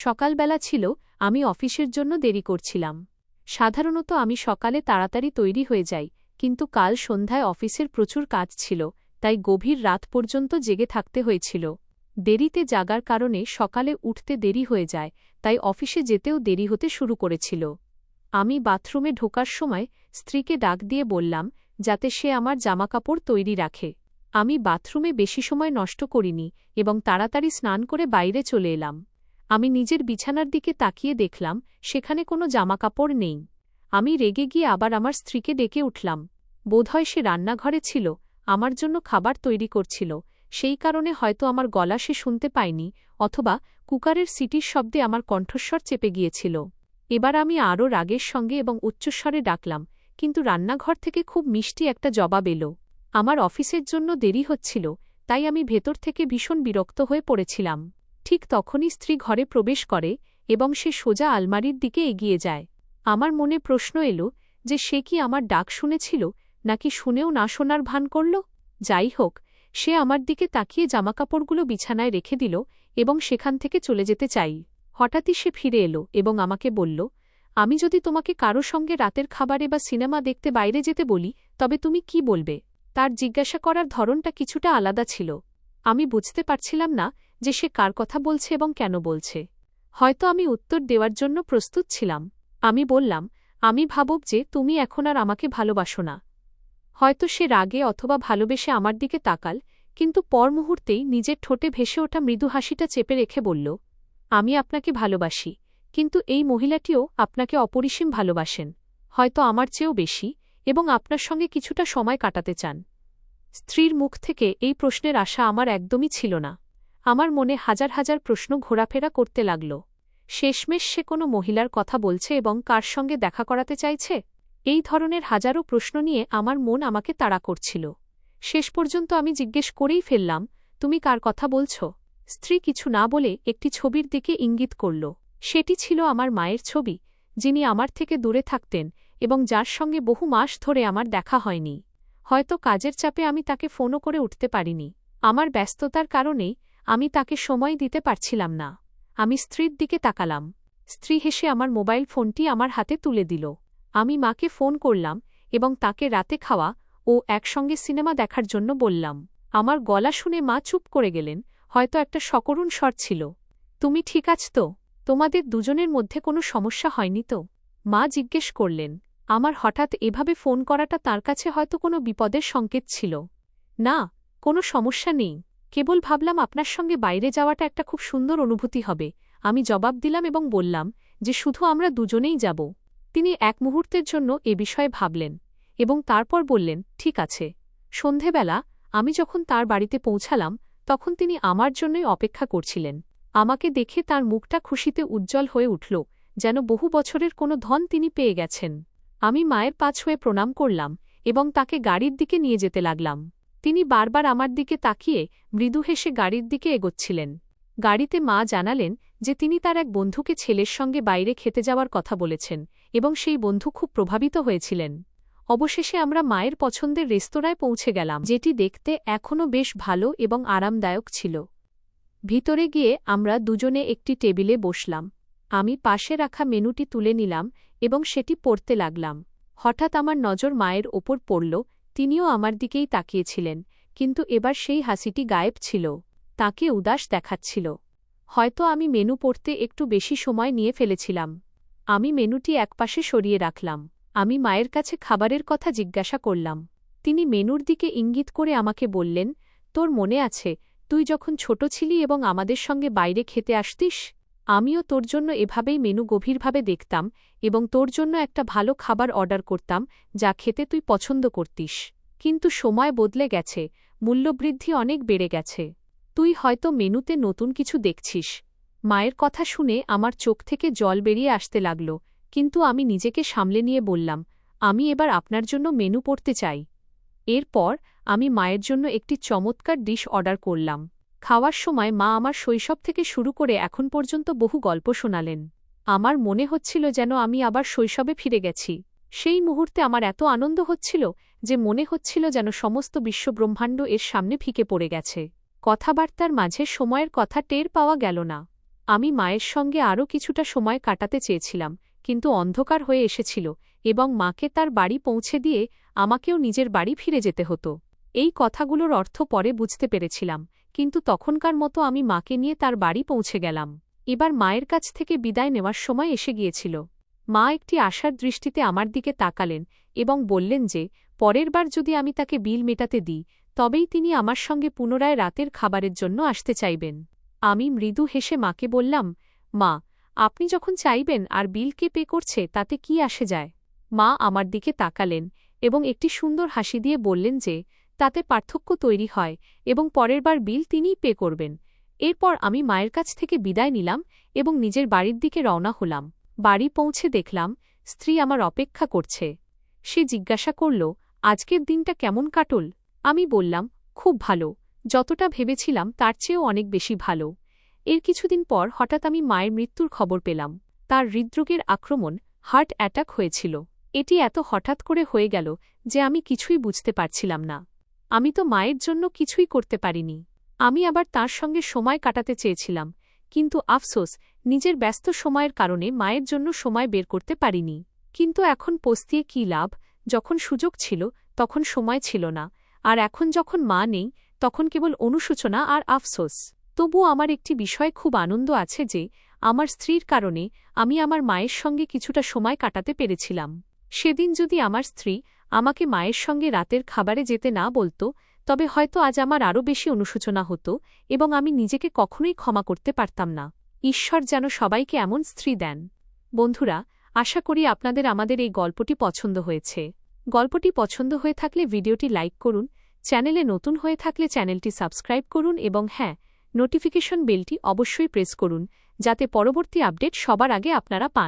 সকালবেলা ছিল, আমি অফিসের জন্য দেরি করছিলাম। সাধারণত আমি সকালে তাড়াতাড়ি তৈরি হয়ে যাই, কিন্তু কাল সন্ধ্যায় অফিসের প্রচুর কাজ ছিল, তাই গভীর রাত পর্যন্ত জেগে থাকতে হয়েছিল। দেরিতে জাগার কারণে সকালে উঠতে দেরি হয়ে যায়, তাই অফিসে যেতেও দেরি হতে শুরু করেছিল। আমি বাথরুমে ঢোকার সময় স্ত্রীকে ডাক দিয়ে বললাম যাতে সে আমার জামাকাপড় তৈরি রাখে। আমি বাথরুমে বেশি সময় নষ্ট করিনি এবং তাড়াতাড়ি স্নান করে বাইরে চলে এলাম। আমি নিজের বিছানার দিকে তাকিয়ে দেখলাম সেখানে কোনো জামাকাপড় নেই। আমি রেগে গিয়ে আবার আমার স্ত্রীকে ডেকে উঠলাম। বোধহয় সে রান্নাঘরে ছিল, আমার জন্য খাবার তৈরি করছিল, সেই কারণে হয়তো আমার গলা সে শুনতে পায়নি, অথবা কুকারের সিটির শব্দে আমার কণ্ঠস্বর চেপে গিয়েছিল। এবার আমি আরও রাগের সঙ্গে এবং উচ্চস্বরে ডাকলাম, কিন্তু রান্নাঘর থেকে খুব মিষ্টি একটা জবাব এলো। আমার অফিসের জন্য দেরি হচ্ছিল, তাই আমি ভেতর থেকে ভীষণ বিরক্ত হয়ে পড়েছিলাম। ঠিক তখনই স্ত্রী ঘরে প্রবেশ করে এবং সে সোজা আলমারির দিকে এগিয়ে যায়। আমার মনে প্রশ্ন এলো যে সে কি আমার ডাক শুনেছিল, নাকি শুনেও না শোনার ভান করল। যাই হোক, সে আমার দিকে তাকিয়ে জামাকাপড়গুলো বিছানায় রেখে দিল এবং সেখান থেকে চলে যেতে চাই। হঠাৎই সে ফিরে এলো এবং আমাকে বলল, আমি যদি তোমাকে কারো সঙ্গে রাতের খাবারে বা সিনেমা দেখতে বাইরে যেতে বলি, তবে তুমি কি বলবে? তার জিজ্ঞাসা করার ধরনটা কিছুটা আলাদা ছিল। আমি বুঝতে পারছিলাম না যে সে কার কথা বলছে এবং কেন বলছে। হয়তো আমি উত্তর দেওয়ার জন্য প্রস্তুত ছিলাম। আমি বললাম, আমি ভাবব যে তুমি এখন আর আমাকে ভালোবাসো না। হয়তো সে রাগে অথবা ভালোবেসে আমার দিকে তাকাল, কিন্তু পর মুহূর্তেই নিজের ঠোঁটে ভেসে ওঠা মৃদু হাসিটা চেপে রেখে বলল, আমি আপনাকে ভালোবাসি, কিন্তু এই মহিলাটিও আপনাকে অপরিসীম ভালোবাসেন, হয়তো আমার চেয়েও বেশি, এবং আপনার সঙ্গে কিছুটা সময় কাটাতে চান। স্ত্রীর মুখ থেকে এই প্রশ্নের আশা আমার একদমই ছিল না। আমার মনে হাজার হাজার প্রশ্ন ঘোরাফেরা করতে লাগল। শেষমেশ সে কোনো মহিলার কথা বলছে এবং কার সঙ্গে দেখা করাতে চাইছে? এই ধরনের হাজারো প্রশ্ন নিয়ে আমার মন আমাকে তাড়া করছিল। শেষ পর্যন্ত আমি জিজ্ঞেস করেই ফেললাম, তুমি কার কথা বলছ? স্ত্রী কিছু না বলে একটি ছবির দিকে ইঙ্গিত করল। সেটি ছিল আমার মায়ের ছবি, যিনি আমার থেকে দূরে থাকতেন এবং যার সঙ্গে বহু মাস ধরে আমার দেখা হয়নি। হয়তো কাজের চাপে আমি তাকে ফোনও করে উঠতে পারিনি। আমার ব্যস্ততার কারণেই আমি তাকে সময় দিতে পারছিলাম না। আমি স্ত্রীর দিকে তাকালাম। স্ত্রী হেসে আমার মোবাইল ফোনটি আমার হাতে তুলে দিল। আমি মাকে ফোন করলাম এবং তাকে রাতে খাওয়া ও একসঙ্গে সিনেমা দেখার জন্য বললাম। আমার গলা শুনে মা চুপ করে গেলেন, হয়তো একটা সকরুণ স্বর ছিল। তুমি ঠিক আছ তো? তোমাদের দুজনের মধ্যে কোনো সমস্যা হয়নি তো? মা জিজ্ঞেস করলেন। আমার হঠাৎ এভাবে ফোন করাটা তাঁর কাছে হয়তো কোনো বিপদের সংকেত ছিল। না, কোনো সমস্যা নেই, কেবল ভাবলাম আপনার সঙ্গে বাইরে যাওয়াটা একটা খুব সুন্দর অনুভূতি হবে। আমি জবাব দিলাম এবং বললাম যে শুধু আমরা দুজনেই যাব। তিনি এক মুহূর্তের জন্য এ বিষয়ে ভাবলেন এবং তারপর বললেন, ঠিক আছে। সন্ধেবেলা আমি যখন তার বাড়িতে পৌঁছালাম, তখন তিনি আমার জন্যই অপেক্ষা করছিলেন। আমাকে দেখে তার মুখটা খুশিতে উজ্জ্বল হয়ে উঠল, যেন বহু বছরের কোনো ধন তিনি পেয়ে গেছেন। আমি মায়ের পা ছুঁয়ে প্রণাম করলাম এবং তাকে গাড়ির দিকে নিয়ে যেতে লাগলাম। তিনি বারবার আমার দিকে তাকিয়ে মৃদু হেসে গাড়ির দিকে এগোচ্ছিলেন। গাড়িতে মা জানালেন যে তিনি তার এক বন্ধুকে ছেলের সঙ্গে বাইরে খেতে যাওয়ার কথা বলেছেন এবং সেই বন্ধু খুব প্রভাবিত হয়েছিলেন। অবশেষে আমরা মায়ের পছন্দের রেস্তোরাঁয় পৌঁছে গেলাম, যেটি দেখতে এখনও বেশ ভালো এবং আরামদায়ক ছিল। ভিতরে গিয়ে আমরা দুজনে একটি টেবিলে বসলাম। আমি পাশে রাখা মেনুটি তুলে নিলাম এবং সেটি পড়তে লাগলাম। হঠাৎ আমার নজর মায়ের ওপর পড়ল। তিনিও আমার দিকেই তাকিয়েছিলেন, কিন্তু এবার সেই হাসিটি গায়েব ছিল। তাকে উদাস দেখাচ্ছিল। হয়তো আমি মেনু পড়তে একটু বেশি সময় নিয়ে ফেলেছিলাম। আমি মেনুটি একপাশে সরিয়ে রাখলাম। আমি মায়ের কাছে খাবারের কথা জিজ্ঞাসা করলাম। তিনি মেনুর দিকে ইঙ্গিত করে আমাকে বললেন, তোর মনে আছে তুই যখন ছোট ছিলি এবং আমাদের সঙ্গে বাইরে খেতে আসতিস? আমিও তোর জন্য এভাবেই মেনু গভীরভাবে দেখতাম এবং তোর জন্য একটা ভালো খাবার অর্ডার করতাম যা খেতে তুই পছন্দ করতিস। কিন্তু সময় বদলে গেছে, মূল্যবৃদ্ধি অনেক বেড়ে গেছে। তুই হয়তো মেনুতে নতুন কিছু দেখছিস। মায়ের কথা শুনে আমার চোখ থেকে জল বেরিয়ে আসতে লাগল, কিন্তু আমি নিজেকে সামলে নিয়ে বললাম, আমি এবার আপনার জন্য মেনু পড়তে চাই। এরপর আমি মায়ের জন্য একটি চমৎকার ডিশ অর্ডার করলাম। খাওয়ার সময় মা আমার শৈশব থেকে শুরু করে এখন পর্যন্ত বহু গল্প শোনালেন। আমার মনে হচ্ছিল যেন আমি আবার শৈশবে ফিরে গেছি। সেই মুহূর্তে আমার এত আনন্দ হচ্ছিল যে মনে হচ্ছিল যেন সমস্ত বিশ্বব্রহ্মাণ্ড এর সামনে ফিকে পড়ে গেছে। কথাবার্তার মাঝে সময়ের কথা টের পাওয়া গেল না। আমি মায়ের সঙ্গে আরও কিছুটা সময় কাটাতে চেয়েছিলাম, কিন্তু অন্ধকার হয়ে এসেছিল এবং মাকে তার বাড়ি পৌঁছে দিয়ে আমাকেও নিজের বাড়ি ফিরে যেতে হতো। এই কথাগুলোর অর্থ পরে বুঝতে পেরেছিলাম, কিন্তু তখনকার মতো আমি মাকে নিয়ে তার বাড়ি পৌঁছে গেলাম। এবার মায়ের কাছ থেকে বিদায় নেওয়ার সময় এসে গিয়েছিল। মা একটি আশার দৃষ্টিতে আমার দিকে তাকালেন এবং বললেন যে পরের বার যদি আমি তাকে বিল মেটাতে দিই, তবেই তিনি আমার সঙ্গে পুনরায় রাতের খাবারের জন্য আসতে চাইবেন। আমি মৃদু হেসে মাকে বললাম, মা, আপনি যখন চাইবেন আর বিল কে পে করছে তাতে কি আসে যায়? মা আমার দিকে তাকালেন এবং একটি সুন্দর হাসি দিয়ে বললেন যে তাতে পার্থক্য তৈরি হয় এবং পরের বার বিল তিনিই পে করবেন। এরপর আমি মায়ের কাছ থেকে বিদায় নিলাম এবং নিজের বাড়ির দিকে রওনা হলাম। বাড়ি পৌঁছে দেখলাম স্ত্রী আমার অপেক্ষা করছে। সে জিজ্ঞাসা করল, আজকের দিনটা কেমন কাটল? আমি বললাম, খুব ভালো, যতটা ভেবেছিলাম তার চেয়েও অনেক বেশি ভালো। এর কিছুদিন পর হঠাৎ আমি মায়ের মৃত্যুর খবর পেলাম। তার হৃদরোগের আক্রমণ, হার্ট অ্যাটাক হয়েছিল। এটি এত হঠাৎ করে হয়ে গেল যে আমি কিছুই বুঝতে পারছিলাম না। আমি তো মায়ের জন্য কিছুই করতে পারিনি। আমি আবার তার সঙ্গে সময় কাটাতে চেয়েছিলাম, কিন্তু আফসোস, নিজের ব্যস্ত সময়ের কারণে মায়ের জন্য সময় বের করতে পারিনি। কিন্তু এখন পস্তিয়ে কী লাভ? যখন সুযোগ ছিল তখন সময় ছিল না, আর এখন যখন মা নেই তখন কেবল অনুশোচনা আর আফসোস। তবুও আমার একটি বিষয়ে খুব আনন্দ আছে যে আমার স্ত্রীর কারণে আমি আমার মায়ের সঙ্গে কিছুটা সময় কাটাতে পেরেছিলাম। সেদিন যদি আমার স্ত্রী আমাকে মায়ের সঙ্গে রাতের খাবারে যেতে না বলত, তবে হয়তো আজ আমার আরও বেশি অনুশোচনা হতো এবং আমি নিজেকে কখনোই ক্ষমা করতে পারতাম না। ঈশ্বর যেন সবাইকে এমন স্ত্রী দেন। বন্ধুরা, আশা করি আপনাদের আমাদের এই গল্পটি পছন্দ হয়েছে। গল্পটি পছন্দ হয়ে থাকলে ভিডিওটি লাইক করুন, চ্যানেলে নতুন হয়ে থাকলে চ্যানেলটি সাবস্ক্রাইব করুন এবং হ্যাঁ, নোটিফিকেশন বেলটি অবশ্যই প্রেস করুন, যাতে পরবর্তী আপডেট সবার আগে আপনারা পান।